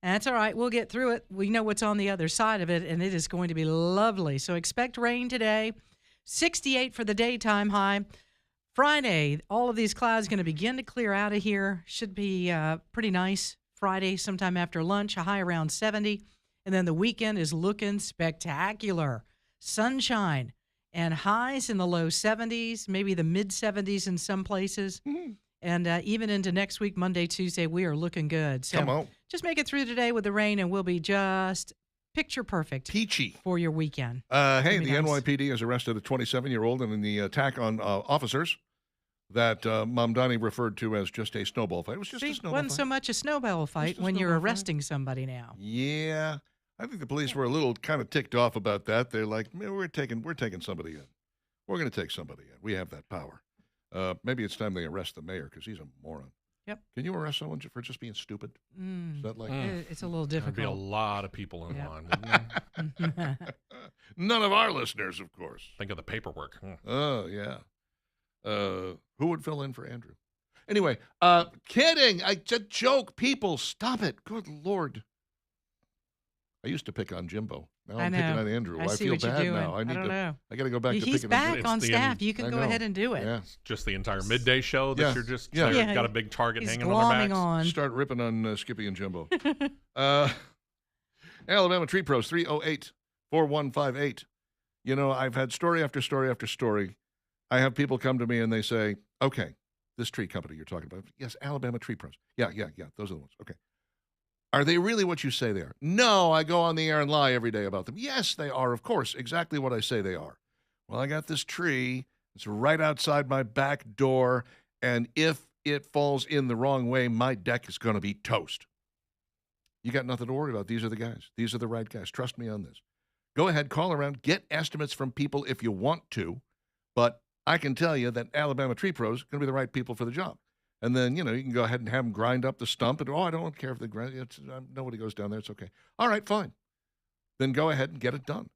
That's all right. We'll get through it. We know what's on the other side of it, and it is going to be lovely. So expect rain today. 68 for the daytime high. Friday, all of these clouds going to begin to clear out of here. Should be pretty nice. Friday, sometime after lunch, a high around 70. And then the weekend is looking spectacular. Sunshine and highs in the low 70s, maybe the mid 70s in some places. Mm-hmm. And even into next week, Monday, Tuesday, we are looking good. So come on. Just make it through today with the rain, and we'll be just picture perfect. Peachy. For your weekend. Hey, the nice. NYPD has arrested a 27-year-old in the attack on officers that Mamdani referred to as just a snowball fight. It was just a snowball wasn't fight. so much a snowball fight when you're arresting somebody now. Yeah. I think the police were a little kind of ticked off about that. They're like, man, we're taking somebody in. We're going to take somebody in. We have that power. Maybe it's time they arrest the mayor because he's a moron. Yep. Can you arrest someone for just being stupid? Is that like It's a little difficult. There'd be a lot of people in line, wouldn't there? None of our listeners, of course. Think of the paperwork. Oh, yeah. Who would fill in for Andrew? Anyway, kidding. It's a joke. People, stop it. Good Lord. I used to pick on Jimbo. Now I'm picking on Andrew. I see feel what you're bad doing. now. I got to go back to He's picking back on on It's staff. You can go ahead and do it. Yeah. Just the entire midday show that you're just got a big target He's hanging on their backs. on. Start ripping on Skippy and Jimbo. Alabama Tree Pros, 308-4158. You know, I've had story after story after story. I have people come to me and they say, okay, this tree company you're talking about. Yes, Alabama Tree Pros. Yeah. Those are the ones. Okay. Are they really what you say they are? No, I go on the air and lie every day about them. Yes, they are, of course, exactly what I say they are. Well, I got this tree. It's right outside my back door, and if it falls in the wrong way, my deck is going to be toast. You got nothing to worry about. These are the guys. These are the right guys. Trust me on this. Go ahead, call around, get estimates from people if you want to, but I can tell you that Alabama Tree Pros are going to be the right people for the job. And then, you can go ahead and have them grind up the stump. And, I don't care if they grind it. Nobody goes down there. It's okay. All right, fine. Then go ahead and get it done.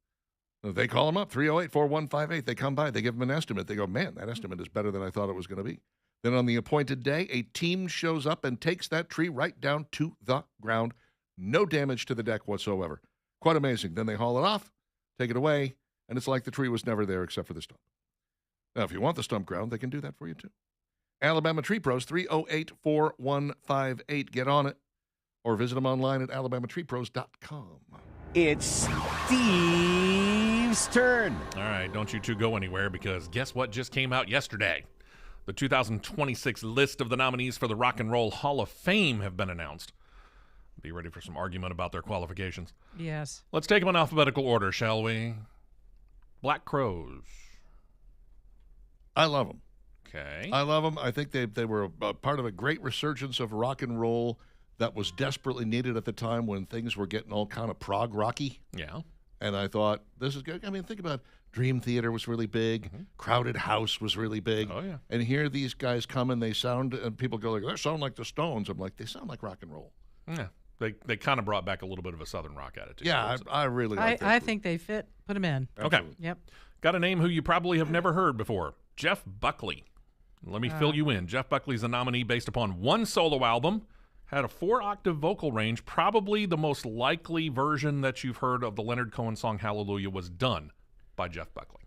They call them up, 308-4158. They come by. They give them an estimate. They go, man, that estimate is better than I thought it was going to be. Then on the appointed day, a team shows up and takes that tree right down to the ground. No damage to the deck whatsoever. Quite amazing. Then they haul it off, take it away, and it's like the tree was never there except for the stump. Now, if you want the stump ground, they can do that for you, too. Alabama Tree Pros, 308-4158. Get on it. Or visit them online at alabamatreepros.com. It's Steve's turn. All right, don't you two go anywhere because guess what just came out yesterday? The 2026 list of the nominees for the Rock and Roll Hall of Fame have been announced. Be ready for some argument about their qualifications. Yes. Let's take them in alphabetical order, shall we? Black Crowes. I love them. Okay. I love them. I think they were a part of a great resurgence of rock and roll that was desperately needed at the time when things were getting all kind of prog rocky. Yeah. And I thought, this is good. I mean, think about Dream Theater was really big. Crowded House was really big. Oh, yeah. And here these guys come and they sound, and people go like, they sound like the Stones. I'm like, they sound like rock and roll. Yeah. They kind of brought back a little bit of a Southern rock attitude. Yeah, I really like that. I think they fit. Put them in. Okay. Yep. Got a name who you probably have never heard before. Jeff Buckley. Let me fill you in. Jeff Buckley's a nominee based upon one solo album, had a 4-octave vocal range. Probably the most likely version that you've heard of the Leonard Cohen song Hallelujah was done by Jeff Buckley.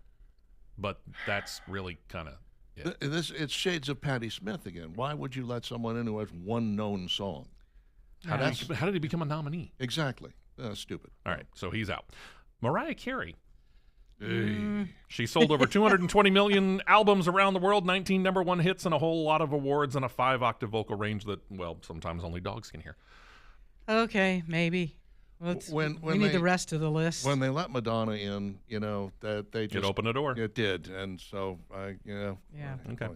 But that's really kind of it. It's shades of Patti Smith again. Why would you let someone in who has one known song? How did he become a nominee? Exactly. Stupid. All right, so he's out. Mariah Carey. She sold over 220 million albums around the world, 19 number one hits, and a whole lot of awards, and a 5-octave vocal range that, well, sometimes only dogs can hear. Okay, maybe. We need the rest of the list. When they let Madonna in, that they just... It opened a door. It did, and so, Yeah. Okay.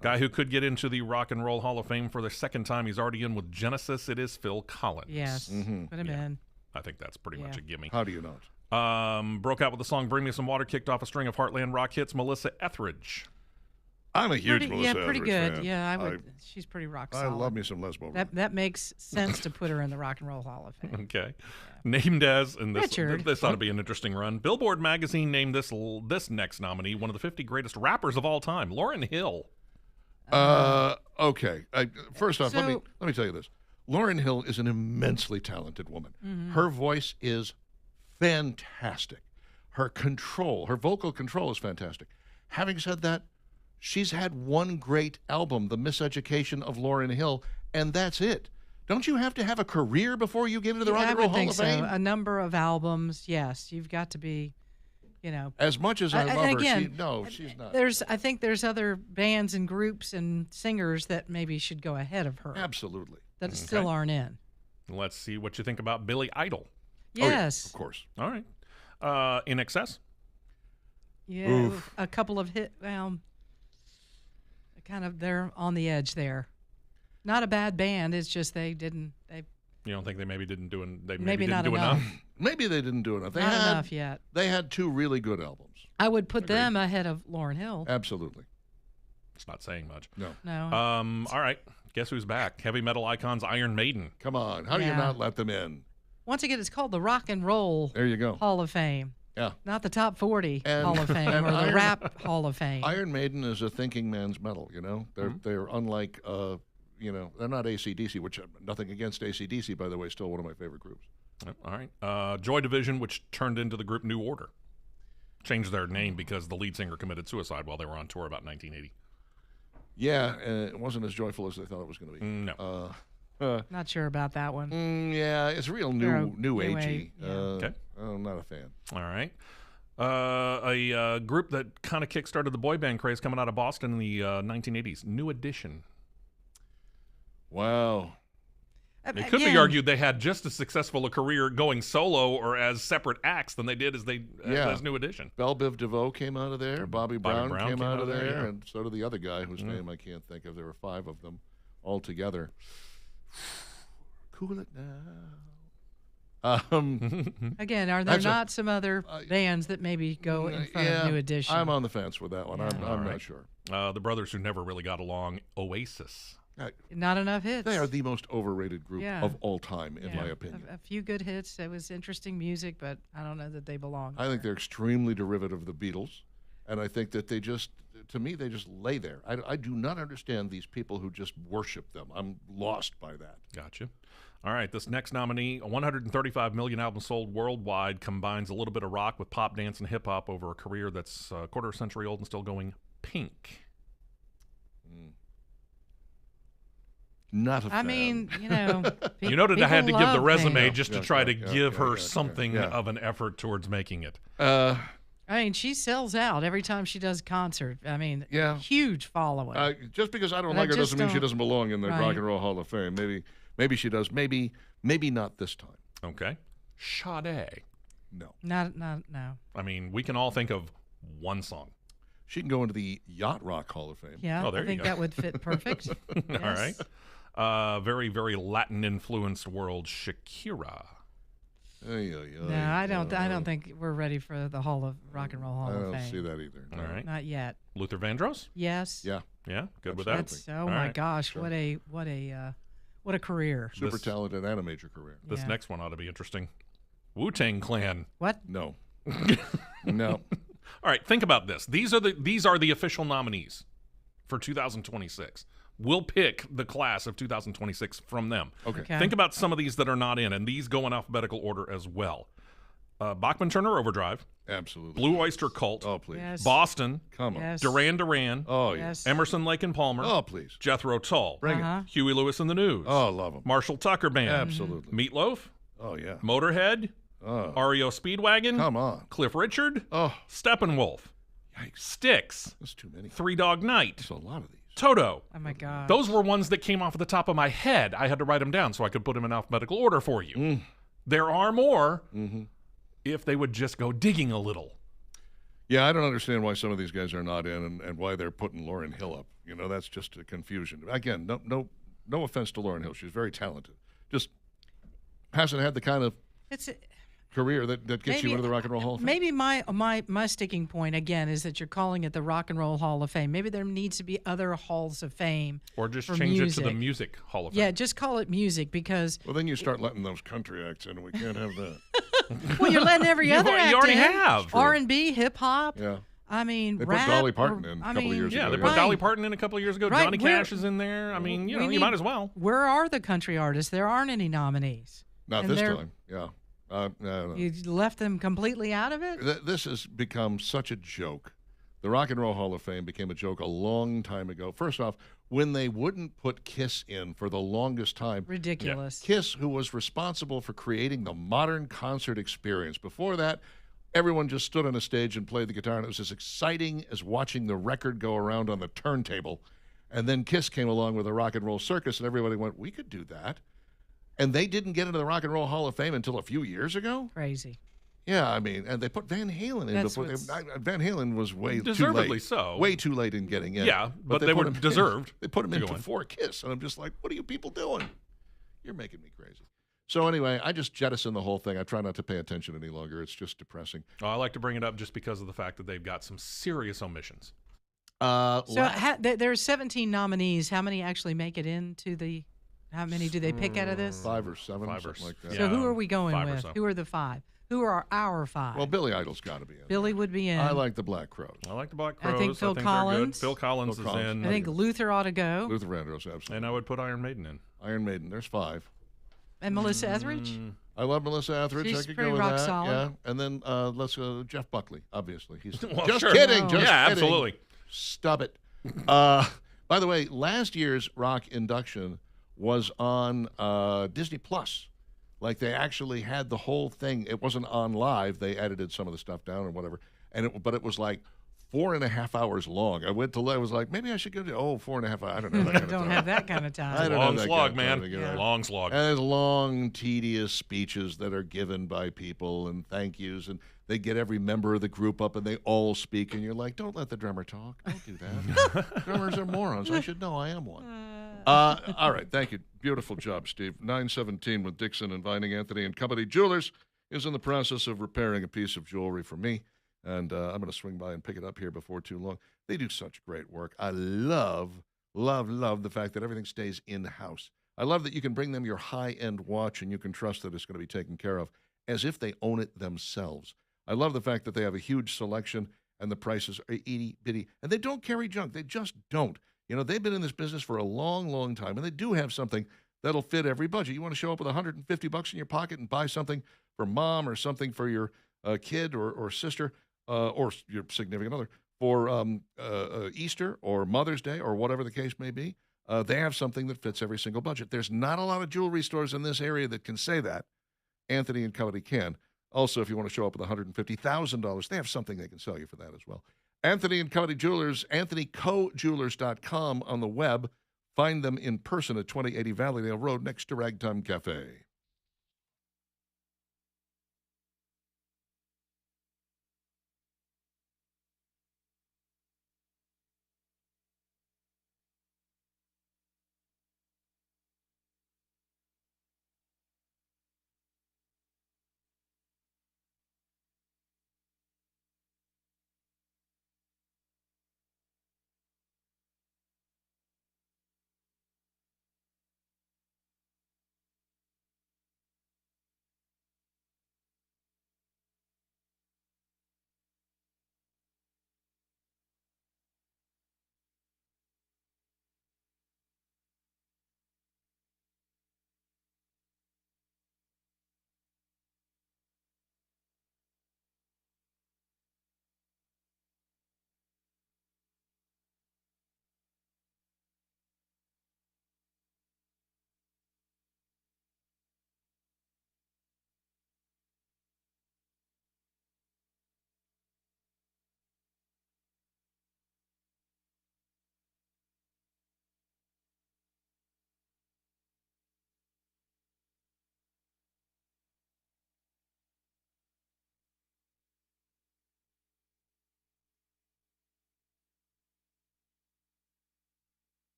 Guy who could get into the Rock and Roll Hall of Fame for the second time. He's already in with Genesis. It is Phil Collins. Yes. Put him in. I think that's pretty much a gimme. How do you not? Broke out with the song Bring Me Some Water, kicked off a string of Heartland rock hits. Melissa Etheridge. I'm a huge Melissa pretty Etheridge good. fan. Yeah, she's pretty rock solid. I love me some Les Paul. That makes sense to put her in the Rock and Roll Hall of Fame. Okay. Named as, and Richard. this ought to be an interesting run. Billboard magazine named this next nominee one of the 50 greatest rappers of all time, Lauryn Hill. Okay. First off, let me tell you this. Lauryn Hill is an immensely talented woman. Her voice is fantastic. Her vocal control is fantastic. Having said that, she's had one great album, The Miseducation of Lauryn Hill, and that's it. Don't you have to have a career before you get into the Rock and Roll Hall of Fame? A number of albums, yes. You've got to be, As much as I love again, her, she's not. I think there's other bands and groups and singers that maybe should go ahead of her Absolutely. that still aren't in. Let's see what you think about Billy Idol. Yes. Of course. All right. In Excess? Yeah, Oof. a couple of they're on the edge there. Not a bad band. It's just they You don't think they maybe didn't do maybe didn't not do enough. Maybe they didn't do enough. Not enough yet. They had two really good albums. I would put them ahead of Lauryn Hill. Absolutely. It's not saying much. No. No. All right. Guess who's back? Heavy metal icons Iron Maiden. Come on. How do you Yeah. not let them in? Once again, it's called the Rock and Roll There you go. Hall of Fame. Yeah. Not the Top 40 And- Hall of Fame and or the Iron- Rap Hall of Fame. Iron Maiden is a thinking man's metal, They're unlike, they're not AC/DC, which nothing against AC/DC, by the way, still one of my favorite groups. All right. Joy Division, which turned into the group New Order. Changed their name because the lead singer committed suicide while they were on tour about 1980. Yeah, it wasn't as joyful as they thought it was going to be. No. Not sure about that one. Yeah, it's real They're new new agey. age, yeah. Okay. I'm not a fan. All right. A group that kind of kickstarted the boy band craze coming out of Boston in the 1980s, New Edition. Wow. It could be argued they had just as successful a career going solo or as separate acts than they did as New Edition. Belle Biv DeVoe came out of there. Bobby Brown came out of there, yeah. and so did the other guy whose name I can't think of. There were 5 of them all together. Cool it now. Again, are there That's not some other bands that maybe go in front of New Edition? I'm on the fence with that one. Yeah. I'm right. not sure. The brothers who never really got along, Oasis. Not enough hits. They are the most overrated group Yeah. of all time, in Yeah. my opinion. A few good hits. It was interesting music, but I don't know that they belong. I think they're extremely derivative of the Beatles, and I think that they just lay there. I do not understand these people who just worship them. I'm lost by that. Gotcha. All right, this next nominee, 135 million albums sold worldwide, combines a little bit of rock with pop, dance, and hip-hop over a career that's a quarter century old and still going. Pink. Not a fan. I mean, You noted I had to give the people love resume Pink. just to Yeah, try yeah, to yeah, give yeah, her yeah, something yeah. of an effort towards making it. I mean, she sells out every time she does a concert. I mean, Yeah. huge following. Just because I don't But I like her just doesn't mean she don't- doesn't belong in the Right. Rock and Roll Hall of Fame. Maybe she does. Maybe not this time. Okay. Sade. No. no. I mean, we can all think of one song. She can go into the Yacht Rock Hall of Fame. Yeah, Oh, there I you think go. that would fit perfect. All right. Very, very Latin-influenced world, Shakira. No, I don't think we're ready for the Rock and Roll Hall I of don't Fame. see that either. All No. right. Not yet. Luther Vandross? Yes. Yeah. Yeah, good with Absolutely. that. That's oh All my right. gosh, Sure. what a career. Super This- talented and a major career. This Yeah. next one ought to be interesting. Wu-Tang Clan. What? No. No. All right, think about this. These are the official nominees for 2026. We'll pick the class of 2026 from them. Okay. Okay. Think about some of these that are not in, and these go in alphabetical order as well. Bachman Turner Overdrive, Absolutely. Blue Oyster Cult, Oh, please. Yes. Boston, Come on. Yes. Duran Duran, Oh, yeah. Yes. Emerson, Lake and Palmer, Oh, please. Jethro Tull, Bring Uh-huh. Huey Lewis and the News, it. Oh, love them. Marshall Tucker Band, Absolutely. Meatloaf, Oh, yeah. Motorhead, Oh, REO Speedwagon, come on. Cliff Richard, Oh, Steppenwolf, yikes. Styx, That's too many. Three Dog Night, That's a lot of these. Toto. Oh my God. Those were ones that came off the top of my head. I had to write them down so I could put them in alphabetical order for you. There are more if they would just go digging a little. Yeah, I don't understand why some of these guys are not in and why they're putting Lauryn Hill up. That's just a confusion. Again, no offense to Lauryn Hill. She's very talented. Just hasn't had the kind of It's career that gets you into the Rock and Roll Hall of Fame. maybe my sticking point again is that you're calling it the Rock and Roll Hall of Fame. Maybe there needs to be other halls of fame. Or just for change it to the music. Music Hall of Fame. Yeah, just call it music because Well, then you start letting those country acts in, and we can't have that. well, you're letting every other act you already in. have. R&B, hip hop. Yeah. I mean, They put rap. Dolly Parton or- in a I couple of mean, years Yeah, ago, they yeah. put Right. Dolly Parton in a couple of years ago. Right, Johnny we're- Cash is in there. I mean, we you need- might as well. Where are the country artists? There aren't any nominees. Not And this they're- time. Yeah. No. You left them completely out of it? This has become such a joke. The Rock and Roll Hall of Fame became a joke a long time ago. First off, when they wouldn't put Kiss in for the longest time, Ridiculous. Kiss, who was responsible for creating the modern concert experience. Before that, everyone just stood on a stage and played the guitar, and it was as exciting as watching the record go around on the turntable. And then Kiss came along with a rock and roll circus, and everybody went, we could do that. And they didn't get into the Rock and Roll Hall of Fame until a few years ago? Crazy. Yeah, I mean, and they put Van Halen in That's before. what's- Van Halen was way too Deservedly late. so. Way too late in getting in. Yeah, but they put were him in- deserved They put him to in go in. before Kiss, and I'm just like, what are you people doing? You're making me crazy. So anyway, I just jettison the whole thing. I try not to pay attention any longer. It's just depressing. Oh, I like to bring it up just because of the fact that they've got some serious omissions. So there's 17 nominees. How many actually make it into the? How many do they pick out of this? 5 or 7, Five or something like that. yeah. So who are we going 5 or with? so. Who are the 5? Who are our 5? Well, Billy Idol's got to be in. Billy would be in. I like the Black Crowes. I like the Black I Crowes. think Phil they're Collins. good. Phil Collins Phil is Collins. in. I think Luther ought to go. Luther Vandross, absolutely. And I would put Iron Maiden in. Iron Maiden, there's 5. And Melissa Etheridge. I love Melissa Etheridge. She's I could pretty go with rock that. solid. Yeah, and then let's go Jeff Buckley. Obviously, he's Well, just sure. kidding. Oh. Just Yeah, kidding. absolutely. Stop it. By the way, last year's rock induction was on Disney Plus. Like they actually had the whole thing. It wasn't on live. They edited some of the stuff down or whatever. But it was like 4.5 hours long. I was like, maybe I should go to 4.5 hours. I don't know. That kind of Don't time. have that kind of I time. don't know Long that slog, kind of time man. to get Yeah. out. Long slog. And there's long, tedious speeches that are given by people and thank yous, and they get every member of the group up and they all speak, and you're like, don't let the drummer talk. Don't do that. Drummers are morons. I should know. I am one. All right. Thank you. Beautiful job, Steve. 917 with Dixon and Vining Anthony and Company Jewelers is in the process of repairing a piece of jewelry for me, and I'm going to swing by and pick it up here before too long. They do such great work. I love the fact that everything stays in-house. I love that you can bring them your high-end watch and you can trust that it's going to be taken care of as if they own it themselves. I love the fact that they have a huge selection and the prices are itty-bitty. And they don't carry junk. They just don't. You know, they've been in this business for a long, long time, and they do have something that'll fit every budget. You want to show up with $150 in your pocket and buy something for mom or something for your kid or sister or your significant other for Easter or Mother's Day or whatever the case may be. They have something that fits every single budget. There's not a lot of jewelry stores in this area that can say that. Anthony and Company can. Also, if you want to show up with $150,000, they have something they can sell you for that as well. Anthony and Company Jewelers, AnthonyCoJewelers.com on the web. Find them in person at 2080 Valleydale Road next to Ragtime Cafe.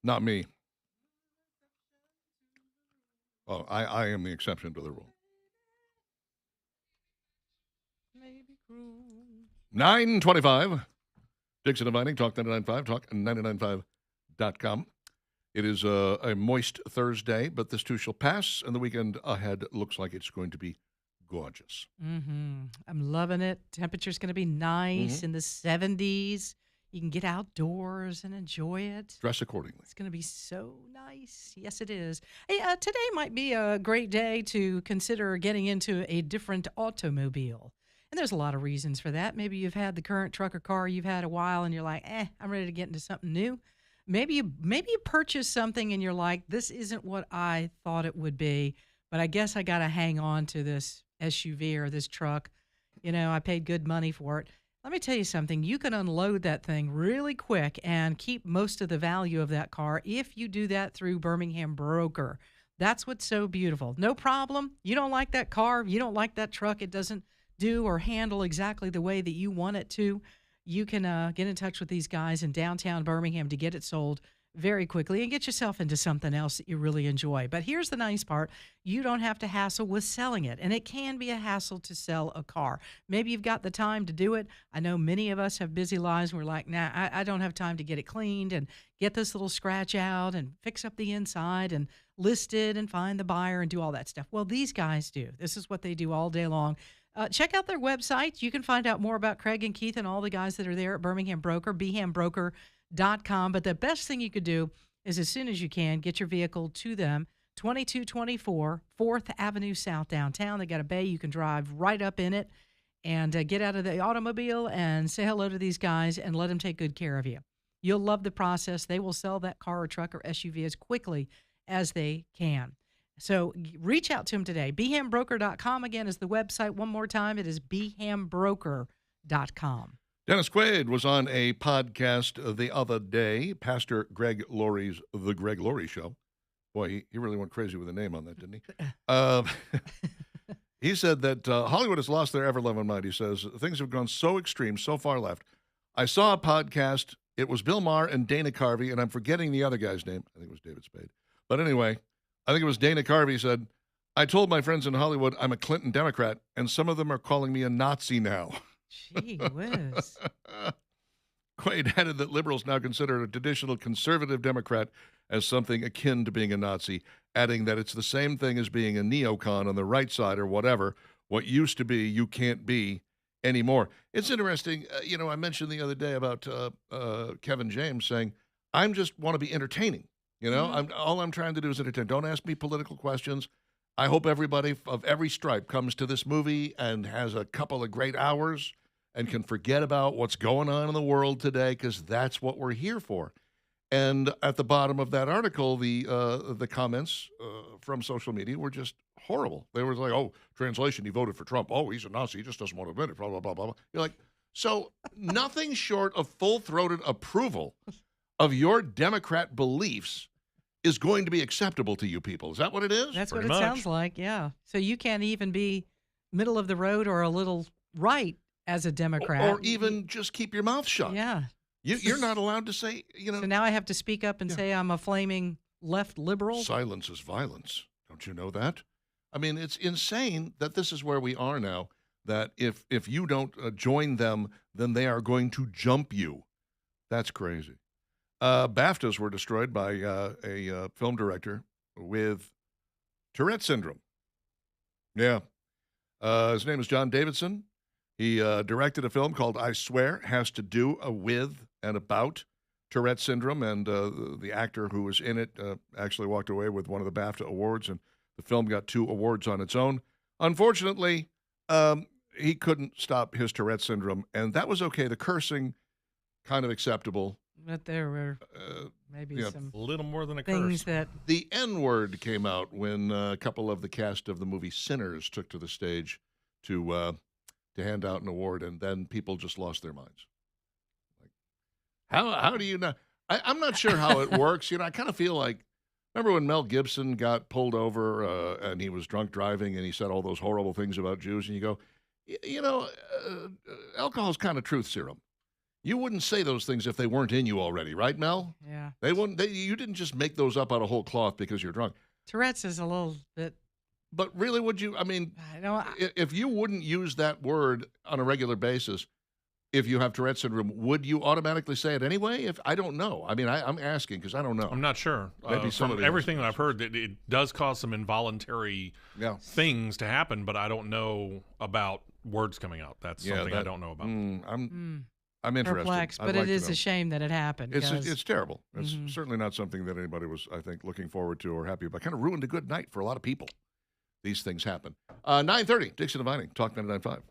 Not me. Oh, I am the exception to the rule. 9:25. Dixon inviting, Talk 99.5, talk995.com. It is a moist Thursday, but this too shall pass, and the weekend ahead looks like it's going to be gorgeous. I'm loving it. Temperature's going to be nice in the 70s. You can get outdoors and enjoy it. Dress accordingly. It's going to be so nice. Yes, it is. Hey, today might be a great day to consider getting into a different automobile. And there's a lot of reasons for that. Maybe you've had the current truck or car you've had a while and you're like, I'm ready to get into something new. Maybe you purchase something and you're like, this isn't what I thought it would be, but I guess I got to hang on to this SUV or this truck. You know, I paid good money for it. Let me tell you something. You can unload that thing really quick and keep most of the value of that car if you do that through Birmingham Broker. That's what's so beautiful. No problem. You don't like that car. You don't like that truck. It doesn't do or handle exactly the way that you want it to. You can get in touch with these guys in downtown Birmingham to get it sold very quickly and get yourself into something else that you really enjoy. But here's the nice part. You don't have to hassle with selling it. And it can be a hassle to sell a car. Maybe you've got the time to do it. I know many of us have busy lives. We're like, nah, I don't have time to get it cleaned and get this little scratch out and fix up the inside and list it and find the buyer and do all that stuff. Well, these guys do. This is what they do all day long. Check out their website. You can find out more about Craig and Keith and all the guys that are there at Birmingham Broker, bhambroker.com. But the best thing you could do is, as soon as you can, get your vehicle to them, 2224 4th Avenue South downtown. They got a bay. You can drive right up in it and get out of the automobile and say hello to these guys and let them take good care of you. You'll love the process. They will sell that car or truck or SUV as quickly as they can. So reach out to them today. bhambroker.com, again, is the website. One more time, it is bhambroker.com. Dennis Quaid was on a podcast the other day, Pastor Greg Laurie's The Greg Laurie Show. Boy, he really went crazy with the name on that, didn't he? He said that Hollywood has lost their ever-loving mind. He says, things have gone so extreme, so far left. I saw a podcast. It was Bill Maher and Dana Carvey, and I'm forgetting the other guy's name. I think it was David Spade. But anyway, I think it was Dana Carvey said, I told my friends in Hollywood I'm a Clinton Democrat, and some of them are calling me a Nazi now. Gee whiz. Quaid added that liberals now consider a traditional conservative Democrat as something akin to being a Nazi, adding that it's the same thing as being a neocon on the right side or whatever. What used to be, you can't be anymore. It's interesting. I mentioned the other day about Kevin James saying, I just want to be entertaining. All I'm trying to do is entertain. Don't ask me political questions. I hope everybody of every stripe comes to this movie and has a couple of great hours and can forget about what's going on in the world today, because that's what we're here for. And at the bottom of that article, the comments from social media were just horrible. They were like, oh, translation, he voted for Trump. Oh, he's a Nazi. He just doesn't want to admit it, blah, blah, blah, blah. You're like, so nothing short of full-throated approval of your Democrat beliefs is going to be acceptable to you people. Is that what it is? That's Pretty what it much. sounds like, yeah. So you can't even be middle of the road or a little right as a Democrat. Or even just keep your mouth shut. Yeah. You're not allowed to say, So now I have to speak up and say I'm a flaming left liberal? silence is violence. Don't you know that? I mean, it's insane that this is where we are now, that if you don't join them, then they are going to jump you. That's crazy. BAFTAs were destroyed by a film director with Tourette syndrome. Yeah. His name is John Davidson. He directed a film called I Swear, has to do with and about Tourette syndrome, and the actor who was in it actually walked away with one of the BAFTA awards, and the film got 2 awards on its own. Unfortunately, he couldn't stop his Tourette syndrome, and that was okay. The cursing, kind of acceptable. But there were maybe some A little more than a things curse. that The N-word came out when a couple of the cast of the movie Sinners took to the stage to hand out an award, and then people just lost their minds. Like, how do you know? I'm not sure how it works. I kind of feel like, remember when Mel Gibson got pulled over and he was drunk driving and he said all those horrible things about Jews, and you go, alcohol is kind of truth serum. You wouldn't say those things if they weren't in you already, right, Mel? Yeah. They wouldn't. You didn't just make those up out of whole cloth because you're drunk. Tourette's is a little bit. But really, would you? I mean, I don't. if you wouldn't use that word on a regular basis, if you have Tourette's syndrome, would you automatically say it anyway? If I don't know. I mean, I'm asking because I don't know. I'm not sure. Maybe From somebody everything else that I've heard, it does cause some involuntary Yeah. things to happen, but I don't know about words coming out. That's something I don't know about. I'm interested. Perplexed, I'd but like it to is know. a shame that it happened. It's 'cause- terrible. It's certainly not something that anybody was, I think, looking forward to or happy about. Kind of ruined a good night for a lot of people. These things happen. 9:30, Dixon and Vining, Talk 99.5.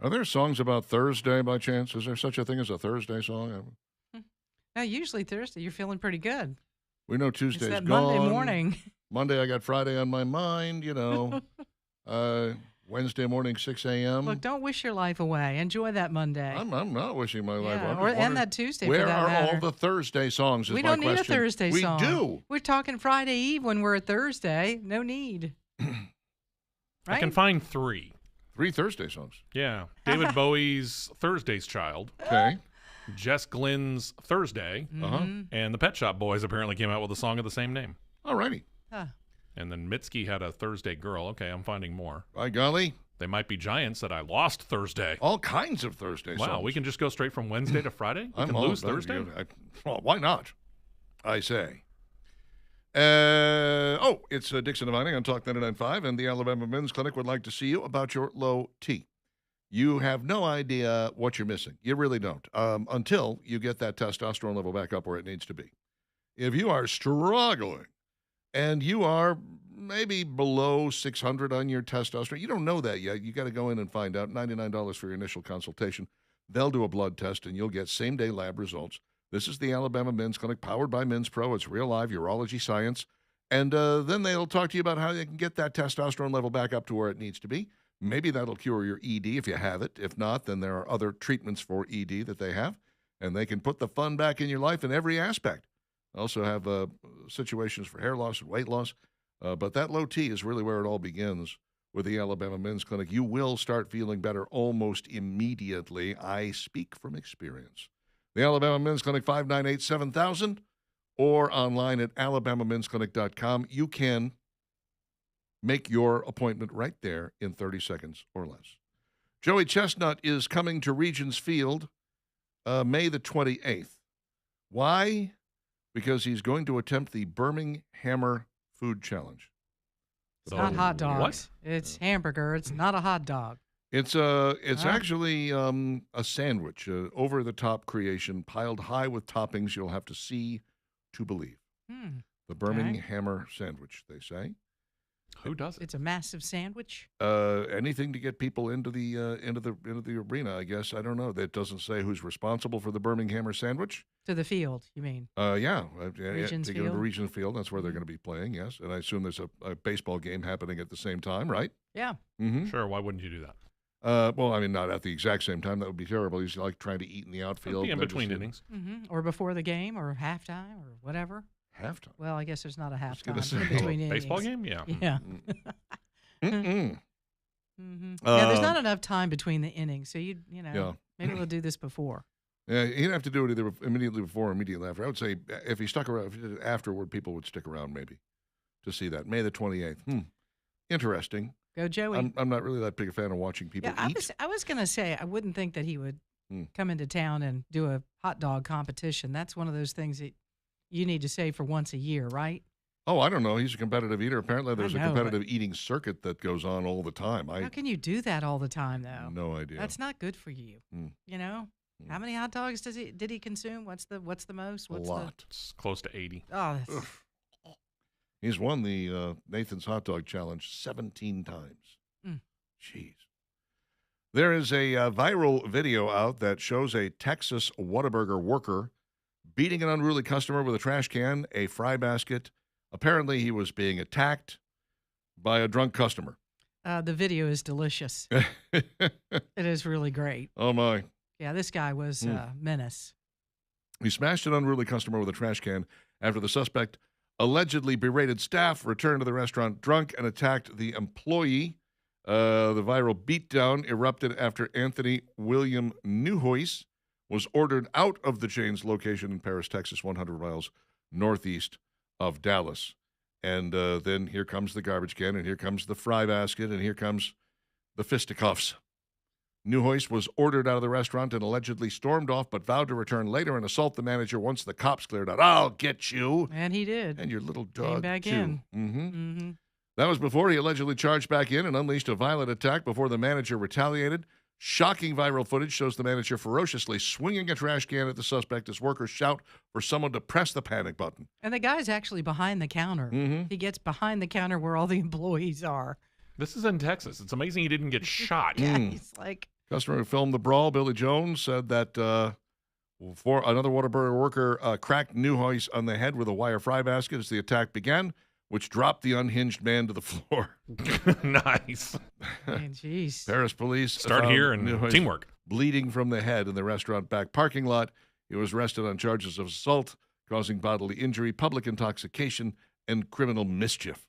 Are there songs about Thursday by chance? Is there such a thing as a Thursday song? No, usually Thursday, you're feeling pretty good. We know It's Tuesday's that gone. Monday morning. Monday, I got Friday on my mind, Wednesday morning, 6 a.m. Look, don't wish your life away. Enjoy that Monday. I'm not wishing my life Yeah, away. I'm or just and wondering, that Tuesday where for that are matter. all the Thursday songs is We my don't need a question. Thursday we song. do. We're talking Friday Eve when we're at Thursday. No need. I Right? can find 3. 3 Thursday songs. Yeah. David Bowie's Thursday's Child, Okay. Jess Glynn's Thursday, Uh-huh. and the Pet Shop Boys apparently came out with a song of the same name. All righty. Huh. And then Mitski had a Thursday Girl. Okay, I'm finding more. By golly, They Might Be Giants that I lost Thursday. all kinds of Thursday songs. Wow, we can just go straight from Wednesday to Friday? We I'm can all lose about it. Thursday? Well, why not? I say. It's Dixon Divining on Talk 99.5, and the Alabama Men's Clinic would like to see you about your low T. You have no idea what you're missing. You really don't, until you get that testosterone level back up where it needs to be. If you are struggling and you are maybe below 600 on your testosterone, you don't know that yet. You got to go in and find out. $99 for your initial consultation. They'll do a blood test, and you'll get same-day lab results. This is the Alabama Men's Clinic, powered by Men's Pro. It's real live urology science. And then they'll talk to you about how they can get that testosterone level back up to where it needs to be. Maybe that'll cure your ED if you have it. If not, then there are other treatments for ED that they have, and they can put the fun back in your life in every aspect. Also have situations for hair loss and weight loss. But that low T is really where it all begins with the Alabama Men's Clinic. You will start feeling better almost immediately. I speak from experience. The Alabama Men's Clinic, 598-7000, or online at alabamamensclinic.com. You can make your appointment right there in 30 seconds or less. Joey Chestnut is coming to Regions Field May the 28th. Why? Because he's going to attempt the Birmingham Hammer Food Challenge. It's not hot dogs. What? It's hamburger. It's not a hot dog. It's actually a sandwich, over-the-top creation, piled high with toppings you'll have to see to believe. The Birmingham Hammer sandwich, they say. Who does it? It's a massive sandwich. Anything to get people into the arena, I guess. I don't know. That doesn't say who's responsible for the Birmingham Hammer sandwich. To the field, you mean? Regions to go to Field? Regions Field. That's where they're going to be playing. Yes, and I assume there's a baseball game happening at the same time, right? Yeah. Mm-hmm. Sure, why wouldn't you do that? Well, I mean, not at the exact same time. That would be terrible. He's like trying to eat in the It'd outfield. be in and then between just- innings. Or before the game or halftime or whatever. Halftime. Well, I guess there's not a was gonna halftime say, in between innings. Baseball game? Yeah. Yeah. Mm-mm. Yeah, there's not enough time between the innings, so you know, Yeah. maybe we'll do this before. Yeah, he'd have to do it either immediately before or immediately after. I would say if he stuck around, if he did it afterward, people would stick around maybe to see that. May the 28th. Interesting. Go Joey. I'm not really that big a fan of watching people Yeah, eat. I was gonna say I wouldn't think that he would come into town and do a hot dog competition. That's one of those things that you need to save for once a year, right? Oh, I don't know. He's a competitive eater. Apparently, there's know, a competitive eating circuit that goes on all the time. How I can you do that all the time, though? have no idea. That's not good for you. You know, how many hot dogs did he consume? What's the most? a What's lot. It's close to 80. Oh, that's, He's won the Nathan's Hot Dog Challenge 17 times. Jeez. There is a viral video out that shows a Texas Whataburger worker beating an unruly customer with a trash can, a fry basket. Apparently, he was being attacked by a drunk customer. the video is delicious. It is really great. Oh, my. Yeah, this guy was a menace. He smashed an unruly customer with a trash can after the suspect allegedly berated staff, returned to the restaurant drunk, and attacked the employee. The viral beatdown erupted after Anthony William Newhoyce was ordered out of the chain's location in Paris, Texas, 100 miles northeast of Dallas. And then here comes the garbage can, and here comes the fry basket, and here comes the fisticuffs. Newhoyce was ordered out of the restaurant and allegedly stormed off, but vowed to return later and assault the manager once the cops cleared out. I'll get you. And he did. And your little dog, back too. in. Mm-hmm. That was before he allegedly charged back in and unleashed a violent attack before the manager retaliated. Shocking viral footage shows the manager ferociously swinging a trash can at the suspect as workers shout for someone to press the panic button. And the guy's actually behind the counter. He gets behind the counter where all the employees are. This is in Texas. It's amazing he didn't get shot. Yeah, he's like, Customer who filmed the brawl, Billy Jones, said that for another Whataburger worker cracked Newhouse on the head with a wire fry basket as the attack began, which dropped the unhinged man to the floor. Nice. Man, jeez. Paris police Start found here and Newhouse teamwork. bleeding from the head in the restaurant back parking lot. He was arrested on charges of assault, causing bodily injury, public intoxication, and criminal mischief.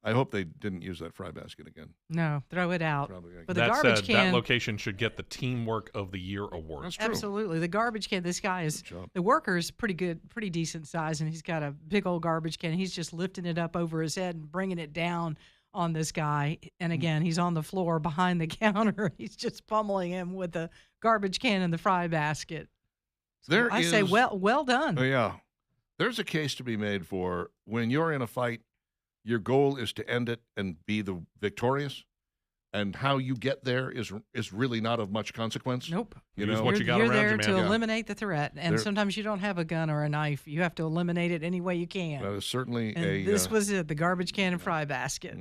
I hope they didn't use that fry basket again. No, throw it out. Probably. But the That garbage said, can. that location should get the Teamwork of the Year award. That's true. Absolutely. The garbage can, this guy is, Good job. the worker's pretty good, pretty decent size, and he's got a big old garbage can. He's just lifting it up over his head and bringing it down on this guy. And again, he's on the floor behind the counter. He's just pummeling him with the garbage can and the fry basket. I say, well done. Oh, yeah. There's a case to be made for when you're in a fight, your goal is to end it and be the victorious. And how you get there is really not of much consequence. Nope. You Use know, what you got You're around there you, to man. eliminate the threat, and There- sometimes you don't have a gun or a knife. You have to eliminate it any way you can. that is certainly And a. this was it, the garbage can and fry basket.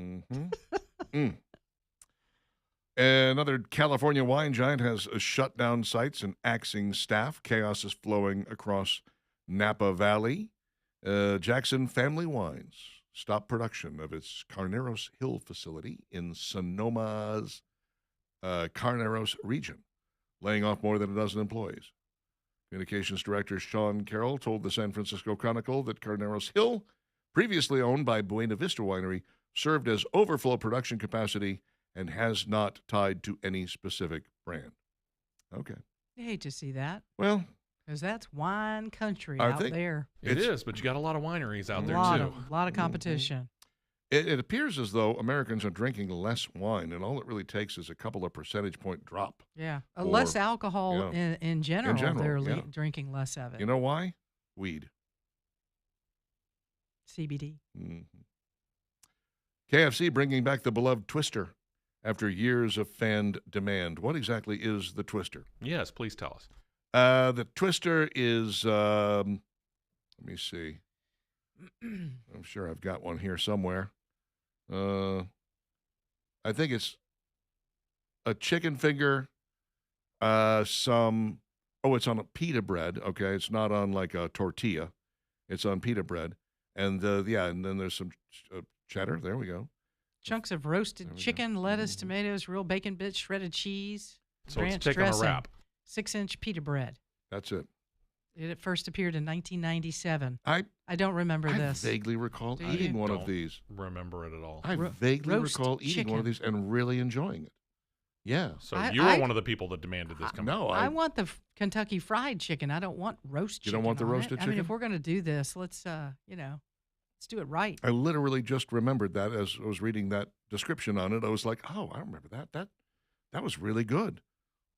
Another California wine giant has shut down sites and axing staff. Chaos is flowing across Napa Valley. Jackson Family Wines stopped production of its Carneros Hill facility in Sonoma's Carneros region, laying off more than a dozen employees. Communications Director Sean Carroll told the San Francisco Chronicle that Carneros Hill, previously owned by Buena Vista Winery, served as overflow production capacity and has not tied to any specific brand. Okay. I hate to see that, Well, because that's wine country I out think there. It It's- is, but you got a lot of wineries out A there, lot too. of competition. it appears as though Americans are drinking less wine, and all it really takes is a couple of percentage point drop. Yeah, Or- less alcohol yeah. in general. general, They're yeah. drinking less of it. You know why? Weed. CBD. Mhm. KFC bringing back the beloved Twister after years of fan demand. What exactly is the Twister? Yes, please tell us. The Twister is, let me see. I'm sure I've got one here somewhere. I think it's a chicken finger, it's on a pita bread. Okay, it's not on like a tortilla. It's on pita bread. And, and then there's some cheddar. There we go. Chunks of There roasted we go. chicken, lettuce, Mhm. tomatoes, real bacon bits, shredded cheese, So ranch it's taking a dressing, wrap. 6-inch pita bread. That's it. It first appeared in 1997. I don't remember I this. vaguely recall Do eating you? one of Don't these. remember it at all. I Ro- vaguely roast recall eating one of chicken. these and really enjoying it. Yeah. So I- you were I- one of the people that demanded this come No, I want the Kentucky Fried Chicken. I don't want roast You chicken. don't want the on it. roasted I mean, if chicken? we're going to do this, let's let's do it right. I literally just remembered that as I was reading that description on it. I was like, oh, I remember that. That was really good.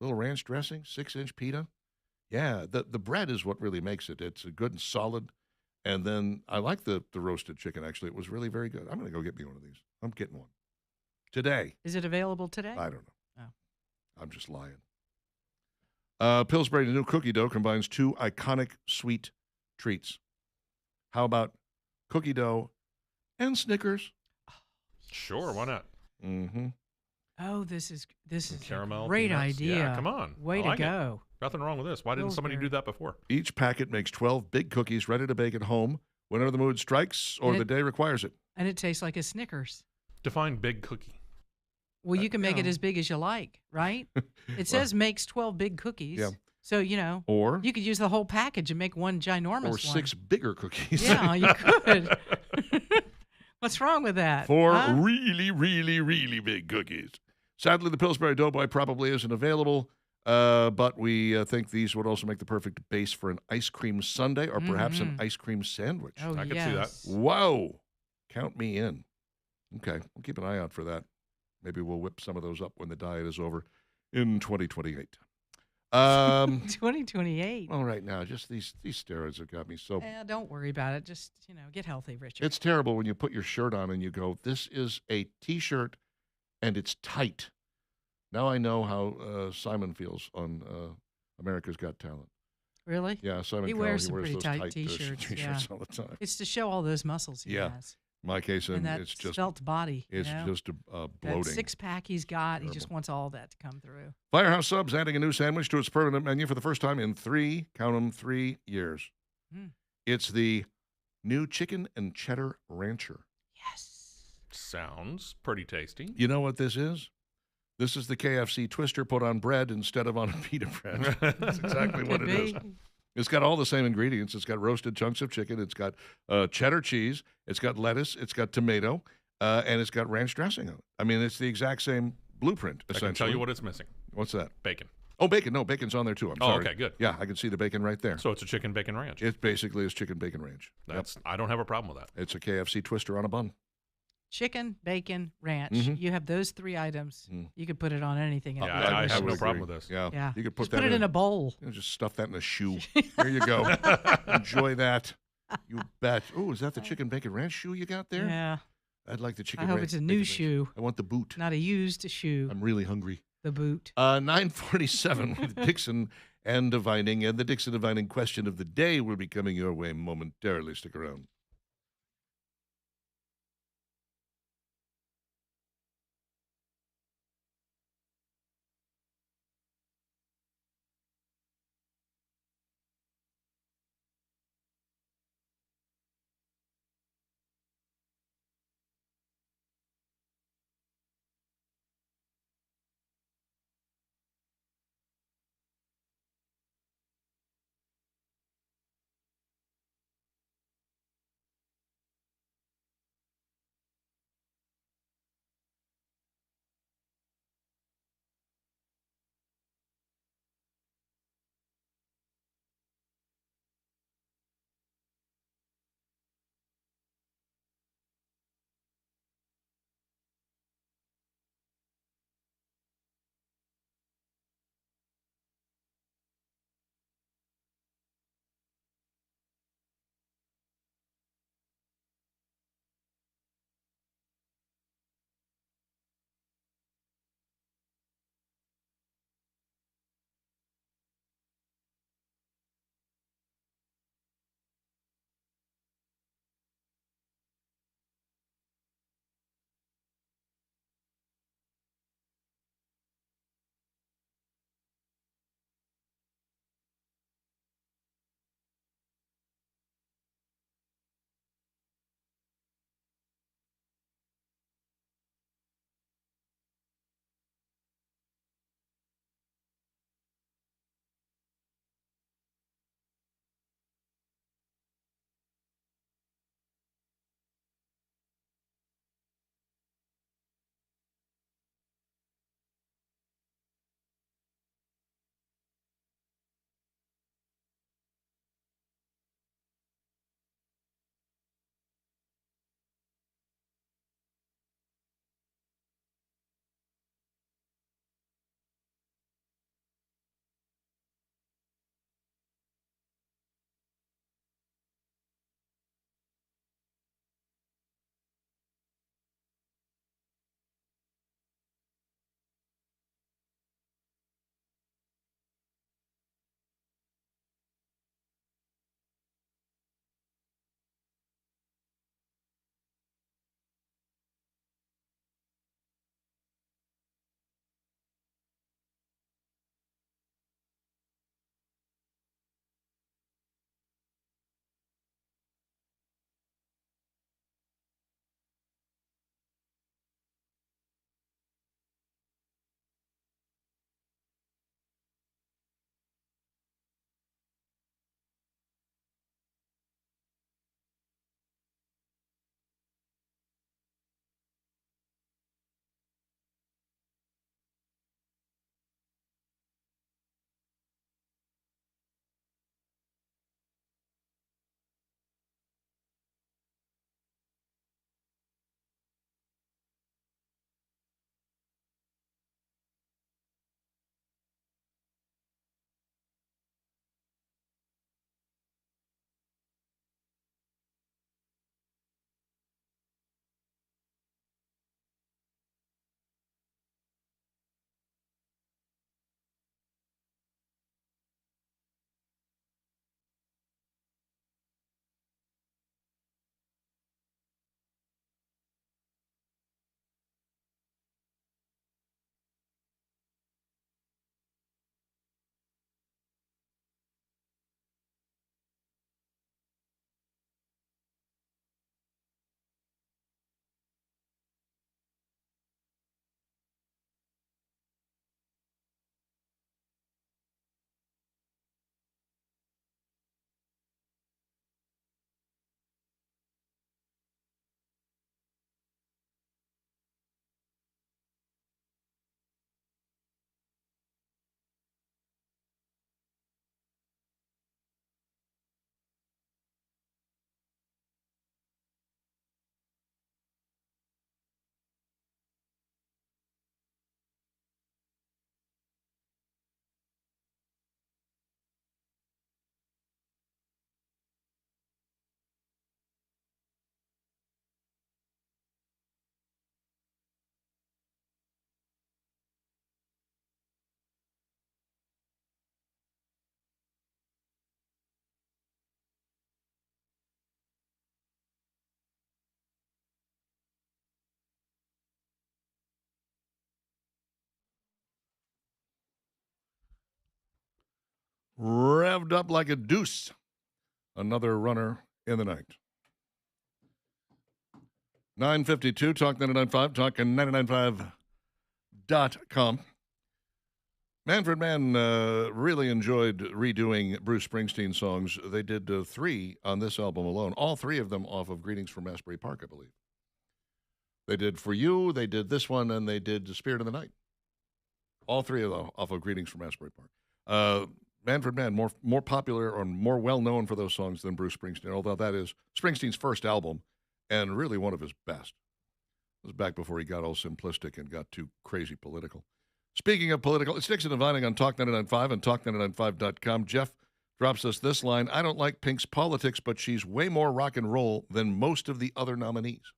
Little ranch dressing, 6-inch pita. Yeah, the bread is what really makes it. It's good and solid. And then I like the roasted chicken, actually. It was really very good. I'm going to go get me one of these. I'm getting one. Today. Is it available today? I don't know. Oh. I'm just lying. Pillsbury new cookie dough combines two iconic sweet treats. How about cookie dough and Snickers? Sure, why not? Mm-hmm. Oh, this is Caramel, a great peanuts. idea. Yeah, come on. Way I to like it. go. Nothing wrong with this. Why didn't somebody Pillsbury. do that before? Each packet makes 12 big cookies ready to bake at home whenever the mood strikes or And the it- day requires it. And it tastes like a Snickers. Define big cookie. Well, you can make it yeah. as big as you like, right? It says makes 12 big cookies. Yeah. So, Or you could use the whole package and make one ginormous one. 6 bigger cookies. Yeah, you could. What's wrong with that? 4 huh? really, really, really big cookies. Sadly, the Pillsbury Doughboy probably isn't available, but we think these would also make the perfect base for an ice cream sundae or perhaps an Mhm. ice cream sandwich. Oh, I could see that. yes. Whoa. Count me in. Okay, we'll keep an eye out for that. Maybe we'll whip some of those up when the diet is over in 2028. 2028. All right, now, just these steroids have got me so... Don't worry about it. Just, get healthy, Richard. It's terrible when you put your shirt on and you go, this is a T-shirt and it's tight. Now I know how Simon feels on America's Got Talent. Really? Yeah, Simon He Cowell, wears some wears pretty those tight tight T-shirts, T-shirts all the time. It's to show all those muscles he Yeah. has. My case, and and that it's just svelte body. it's you know? just That bloating. six-pack he's got, he just wants all that to come through. Firehouse Subs adding a new sandwich to its permanent menu for the first time in 3 years. Mm. It's the new chicken and cheddar rancher. Yes. Sounds pretty tasty. You know what this is? This is the KFC twister put on bread instead of on a pita bread. That's exactly what Could it is. be. It's got all the same ingredients. It's got roasted chunks of chicken. It's got cheddar cheese. It's got lettuce. It's got tomato. And it's got ranch dressing on it. I mean, it's the exact same blueprint, I essentially. can tell you what it's missing. What's that? Bacon. Oh, bacon. No, bacon's on there, too. I'm Oh, sorry. okay, good. Yeah, I can see the bacon right there. So it's a chicken bacon ranch. It basically is chicken bacon ranch. Yep. I don't have a problem with that. It's a KFC twister on a bun. Chicken, bacon, ranch. Mhm. You have those 3 items. Mm. You could put it on anything. Yeah, else. I have would no problem agree. with this. Yeah. Yeah. You could put Just that put it in a bowl. You know, just stuff that in a shoe. There you go. Enjoy that. You bet. Oh, is that the chicken bacon ranch shoe you got there? Yeah. I'd like the I chicken hope ranch. it's a bacon new ranch. shoe, I want the boot. not a used shoe. I'm really hungry. The boot. 9:47 with Dixon and Divining. And the Dixon Divining question of the day will be coming your way momentarily. Stick around. revved up like a deuce. Another runner in the night. 9:52, Talk 99.5, talk995.com. Manfred Mann really enjoyed redoing Bruce Springsteen songs. They did 3 on this album alone, all 3 of them off of Greetings from Asbury Park, I believe. They did For You, they did this one, and they did Spirit of the Night. All 3 of them off of Greetings from Asbury Park. Manfred Mann, more popular or more well-known for those songs than Bruce Springsteen, although that is Springsteen's first album and really one of his best. It was back before he got all simplistic and got too crazy political. Speaking of political, it's Dixon and Vining on Talk 99.5 and talk995.com. Jeff drops us this line: I don't like Pink's politics, but she's way more rock and roll than most of the other nominees.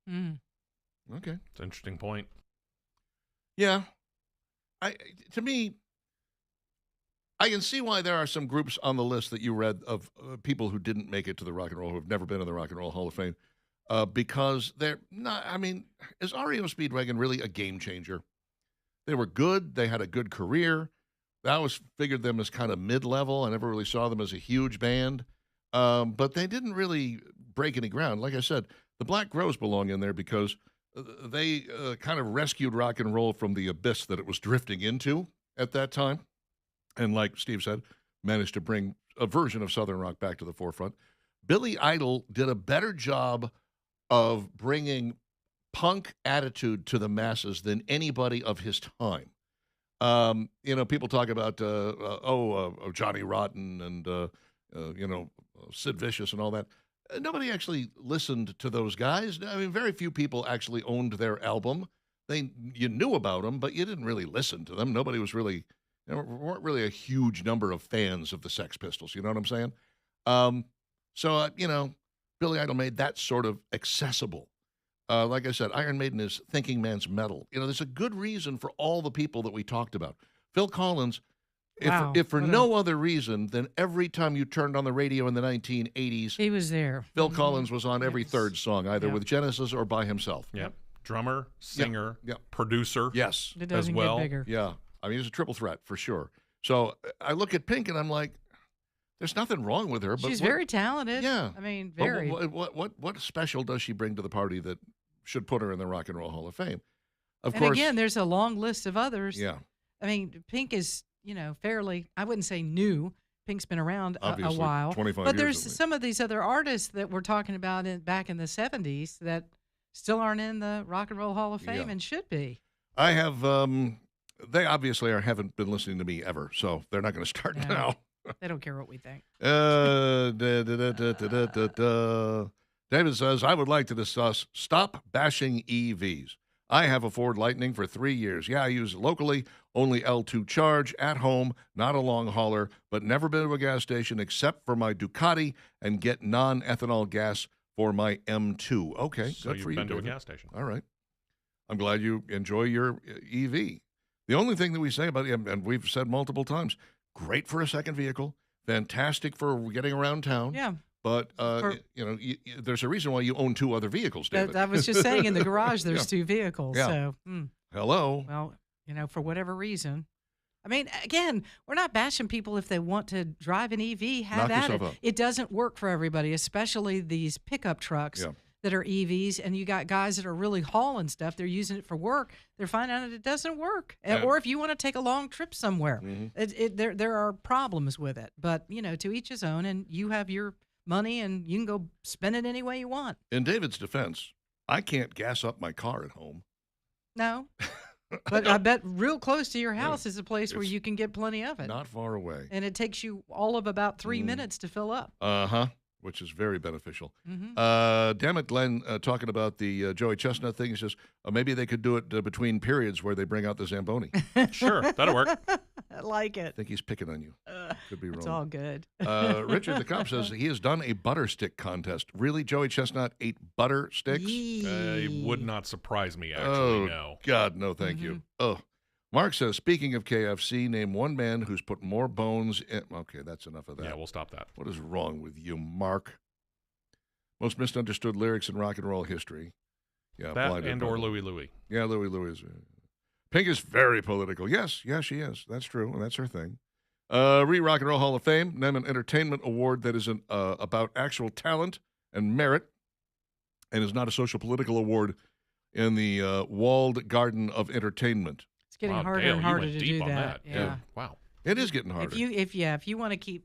Okay. It's an interesting point. Yeah. To me, I can see why there are some groups on the list that you read of people who didn't make it to the Rock and Roll, who have never been in the Rock and Roll Hall of Fame, because they're not, I mean, is REO Speedwagon really a game changer? They were good. They had a good career. I always figured them as kind of mid-level. I never really saw them as a huge band. But they didn't really break any ground. Like I said, the Black Crowes belong in there because they kind of rescued rock and roll from the abyss that it was drifting into at that time. And like Steve said, managed to bring a version of Southern rock back to the forefront. Billy Idol did a better job of bringing punk attitude to the masses than anybody of his time. People talk about, Johnny Rotten and, Sid Vicious and all that. Nobody actually listened to those guys. I mean, very few people actually owned their album. You knew about them, but you didn't really listen to them. Nobody was really, there weren't really a huge number of fans of the Sex Pistols. You know what I'm saying? Billy Idol made that sort of accessible. Like I said, Iron Maiden is thinking man's metal. There's a good reason for all the people that we talked about. Phil Collins, if for no other reason than every time you turned on the radio in the 1980s, he was there. Phil Collins was on every third song, either with Genesis or by himself. Yep. Drummer, singer, Yep. producer. Yes. It doesn't as well. get bigger. Yeah. I mean, he's a triple threat for sure. So I look at Pink and I'm like, there's nothing wrong with her. But She's very talented. Yeah. I mean, But very. What special does she bring to the party that should put her in the Rock and Roll Hall of Fame? Of and course. again, there's a long list of others. Yeah. I mean, Pink is, fairly, I wouldn't say new. Pink's been around a Obviously, while. 25 but years there's at least. some of these other artists that we're talking about back in the 70s that still aren't in the Rock and Roll Hall of Fame and should be. I have, they obviously haven't been listening to me ever, so they're not going to start now. They don't care what we think. David says, I would like to discuss stop bashing EVs. I have a Ford Lightning for 3 years. Yeah, I use it locally, only L2 charge, at home, not a long hauler, but never been to a gas station except for my Ducati and get non-ethanol gas for my M2. Okay, So good you've for you, been to a David. gas station. All right. I'm glad you enjoy your EV. The only thing that we say about it, and we've said multiple times, great for a second vehicle, fantastic for getting around town. Yeah. But, there's a reason why you own 2 other vehicles, David. I was just saying in the garage there's Yeah. 2 vehicles. Yeah. So, Hello. well, for whatever reason. I mean, again, we're not bashing people if they want to drive an EV. Have Knock at it. yourself up. It doesn't work for everybody, especially these pickup trucks Yeah. that are EVs. And you got guys that are really hauling stuff. They're using it for work. They're finding out it doesn't work. Yeah. Or if you want to take a long trip somewhere, Mhm. there are problems with it. But, to each his own. And you have your money and you can go spend it any way you want. In David's defense, I can't gas up my car at home. No. But I bet real close to your house is a place where It's you can get plenty of it. Not far away. And it takes you all of about 3 minutes to fill up. Uh-huh. Which is very beneficial. Mhm. Damn it, Glenn, talking about the Joey Chestnut thing, he says, maybe they could do it between periods where they bring out the Zamboni. I Sure, that'll work. I like it. think he's picking on you. Could be wrong. It's all good. Richard the Cop says he has done a butter stick contest. Really, Joey Chestnut ate butter sticks? It would not surprise me, actually, Oh, no. God, no, thank you. Oh. Mark says, speaking of KFC, name one man who's put more bones in. Okay, that's enough of that. Yeah, we'll stop that. What is wrong with you, Mark? Most misunderstood lyrics in rock and roll history. Yeah, That Blinded and by or the- Louie Louie. Yeah, Louie Louie is. Pink is very political. Yes, she is. That's true, and that's her thing. Rock and Roll Hall of Fame. Name an entertainment award that is about actual talent and merit and is not a social political award in the walled garden of entertainment. It's getting Wow, harder Dale, and you harder went to deep do on that. Yeah. Wow. It is getting harder. If you want to keep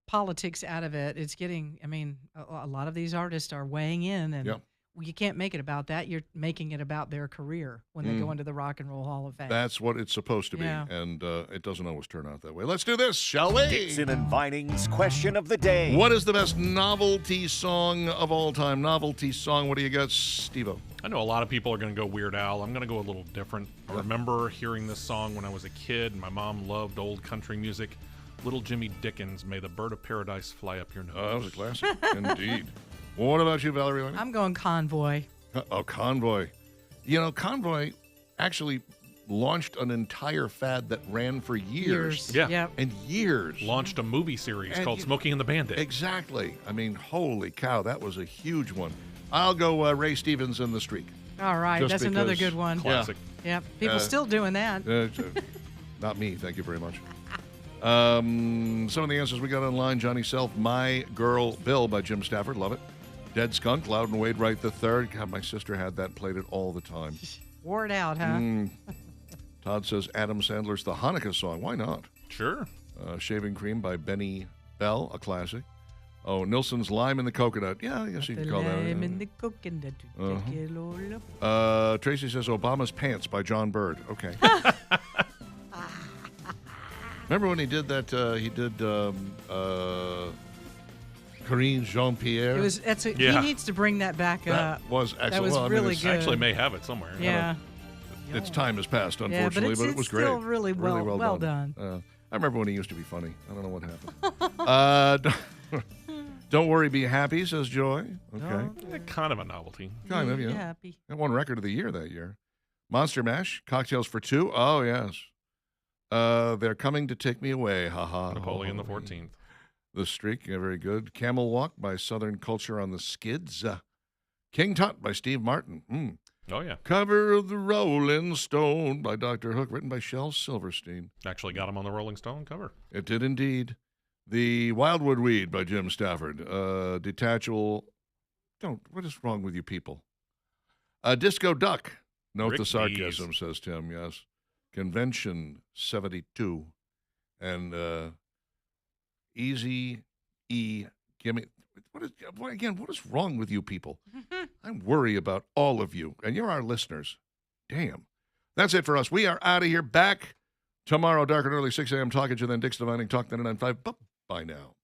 politics out of it, it's getting. I mean, a lot of these artists are weighing in, and Yep. you can't make it about that. You're making it about their career when they go into the Rock and Roll Hall of Fame. That's what it's supposed to be, Yeah. and it doesn't always turn out that way. Let's do this, shall we? Dixon and Vining's question of the day. What is the best novelty song of all time? Novelty song. What do you got, Steve-O? I know a lot of people are going to go Weird Al. I'm going to go a little different. I remember hearing this song when I was a kid, and my mom loved old country music. Little Jimmy Dickens, May the Bird of Paradise Fly Up Your Nose. That was a classic, indeed. What about you, Valerie Laney? I'm going Convoy. Oh, Convoy. You know, Convoy actually launched an entire fad that ran for years. Yeah. Yep. And years. Launched a movie series And called you- Smokey and the Bandit. Exactly. I mean, holy cow, that was a huge one. I'll go Ray Stevens and the Streak. All right, Just that's another because- good one. Classic. Yep. People still doing that. Not me, thank you very much. Some of the answers we got online: Johnny Self, My Girl Bill by Jim Stafford, love it. Dead Skunk, Loudon Wade Wright III. God, my sister had that, played it all the time. Wore it out, huh? Todd says Adam Sandler's The Hanukkah Song. Why not? Sure. Shaving Cream by Benny Bell, a classic. Oh, Nilsson's Lime in the Coconut. Yeah, I guess you The could call lime in that. the coconut to take it all up. Tracy says Obama's Pants by John Bird. Okay. Remember when he did that? He did Corinne Jean-Pierre. It was. He Yeah. needs to bring that back that up. was excellent. That was Well, I mean, really it's- good. Actually, may have it somewhere. Yeah. Its time has passed, Yeah, unfortunately, but it it's was great. still really well done. I remember when he used to be funny. I don't know what happened. Don't worry, be happy, says Joy. Okay. Kind of a novelty. Kind of, Be yeah. happy. That won Record of the Year that year. Monster Mash, Cocktails for Two. Oh, yes. They're coming to take me away. Ha ha. Napoleon the 14th. The Streak, yeah, very good. Camel Walk by Southern Culture on the Skids. King Tut by Steve Martin. Oh, yeah. Cover of the Rolling Stone by Dr. Hook, written by Shel Silverstein. Actually got him on the Rolling Stone cover. It did indeed. The Wildwood Weed by Jim Stafford. Detachable. What is wrong with you people? Disco Duck. Note Rick the sarcasm, Dees. says Tim, yes. Convention 72. And Easy E. Gimme. What is wrong with you people? I worry about all of you, and you're our listeners. Damn. That's it for us. We are out of here. Back tomorrow, dark and early, 6 a.m. Talking to you, then Dixon Divining Talk 99.5. Bye now.